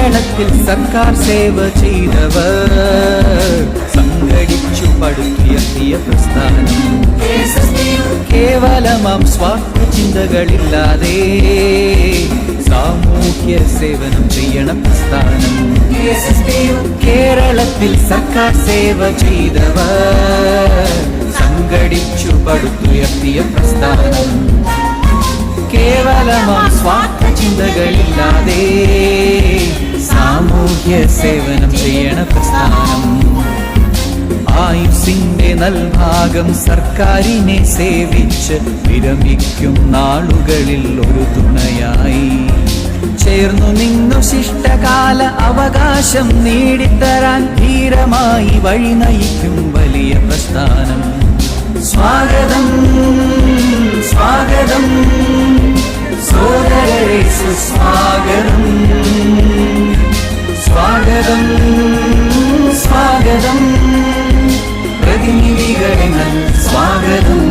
കേരളത്തിൽ സർക്കാർ സേവ ചെയ്തവർ സംഘടിച്ചു പടുത്തുയർത്തിയ പ്രസ്ഥാനം. കേവലമാം സ്വാർത്ഥ ചിന്തകളില്ലാതെ സാമൂഹ്യ സേവനം ചെയ്യണ പ്രസ്ഥാനം. കേരളത്തിൽ സർക്കാർ സേവ ചെയ്തവർ സംഘടിച്ചു പടുത്തുയർത്തിയ പ്രസ്ഥാനം. കേവലമാം സ്വാർത്ഥ ചിന്തകളില്ലാതെ സാമൂഹ്യ സേവനം ചെയ്യണ പ്രസ്ഥാനം. ആയുസ്സിന്റെ നൽഭാഗം സർക്കാരിനെ സേവിച്ച് വിരമിക്കും നാളുകളിൽ ഒരു തുണയായി ചേർന്നു നിന്നു ശിഷ്ടകാല അവകാശം നേടിത്തരാൻ ധീരമായി വഴി നയിക്കും വലിയ പ്രസ്ഥാനം. സ്വാഗതം സ്വാഗതം സോദരരെ സുസ്വാഗതം. സ്വാഗതം സ്വാഗതം പ്രതിനിധികളെ സ്വാഗതം.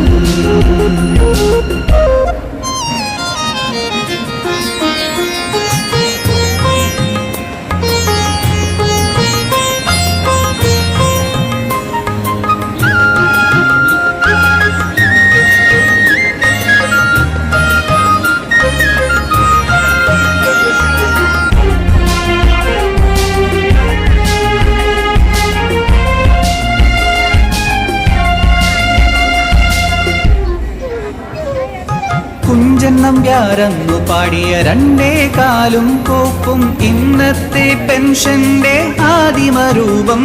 കുഞ്ചൻ നമ്പ്യാരെന്നു പാടിയ രണ്ടേ കാലും കോപ്പും ഇന്നത്തെ പെൻഷന്റെ ആദിമരൂപം.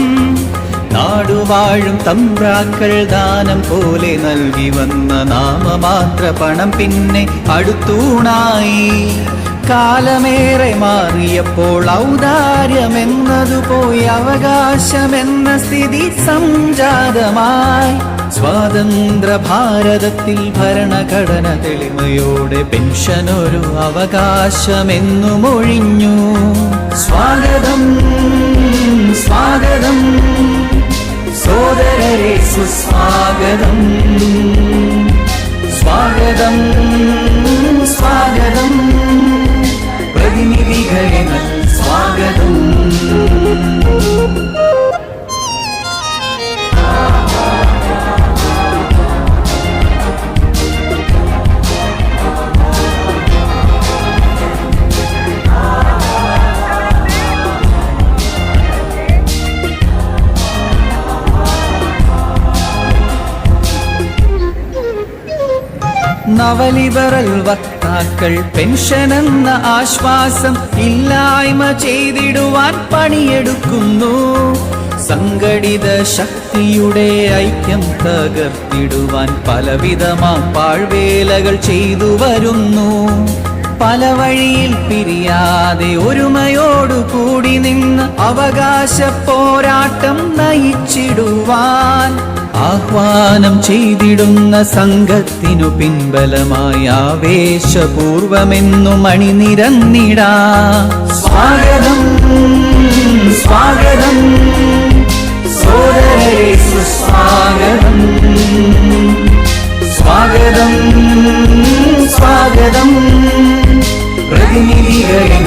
നാടുവാഴും തമ്പ്രാക്കൾ ദാനം പോലെ നൽകി വന്ന നാമമാത്ര പണം പിന്നെ അടുത്തൂണായി. കാലമേറെ മാറിയപ്പോൾ ഔദാര്യമെന്നതു പോയി അവകാശമെന്ന സ്ഥിതി സംജാതമായി. സ്വാതന്ത്ര്യ ഭാരതത്തിൽ ഭരണഘടന തെളിമയോടെ പെൻഷനൊരു അവകാശമെന്നു മൊഴിഞ്ഞു. സ്വാഗതം സ്വാഗതം സോദരരെ സുസ്വാഗതം. സ്വാഗതം സ്വാഗതം പ്രതിനിധികളെ സ്വാഗതം. നവലിബറൽ വക്താക്കൾ പെൻഷനെന്ന ആശ്വാസം ഇല്ലായ്മ ചെയ്തിടുവാൻ പണിയെടുക്കുന്നു. സംഘടിത ശക്തിയുടെ ഐക്യം തകർത്തിടുവാൻ പലവിധമാം പാഴ്വേലകൾ ചെയ്തു വരുന്നു. പല വഴിയിൽ പിരിയാതെ ഒരുമയോടു കൂടി നിന്ന് അവകാശ പോരാട്ടം നയിച്ചിടുവാൻ ആഹ്വാനം ചെയ്തിടുന്ന സംഘത്തിനു പിൻബലമായി ആവേശപൂർവമെന്നു മണിനിരന്നിടാ. സ്വാഗതം സ്വാഗതം സോദരരെ സുസ്വാഗതം. സ്വാഗതം സ്വാഗതം പ്രതിനിധികളെ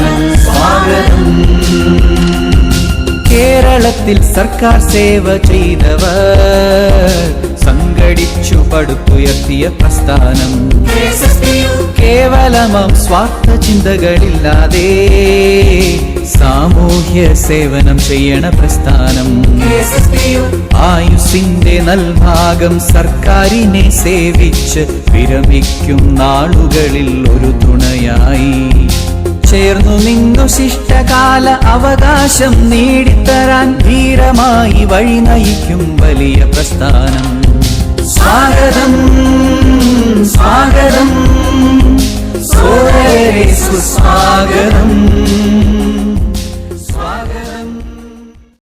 സ്വാഗതം. കേരളത്തിൽ സർക്കാർ സേവ ചെയ്തവർ സംഘടിച്ചു പടുത്തുയർത്തിയ പ്രസ്ഥാനം. കേവലമാം സ്വാർത്ഥ ചിന്തകളില്ലാതെ സാമൂഹ്യ സേവനം ചെയ്യണ പ്രസ്ഥാനം. ആയുസ്സിന്റെ നൽഭാഗം സർക്കാരിനെ സേവിച്ച് വിരമിക്കും നാളുകളിൽ ഒരു തുണയായി ചേർന്നു നിന്നു ശിഷ്ടകാല അവകാശം നേടിത്തരാൻ ധീരമായി വഴി നയിക്കും വലിയ പ്രസ്ഥാനം. സ്വാഗതം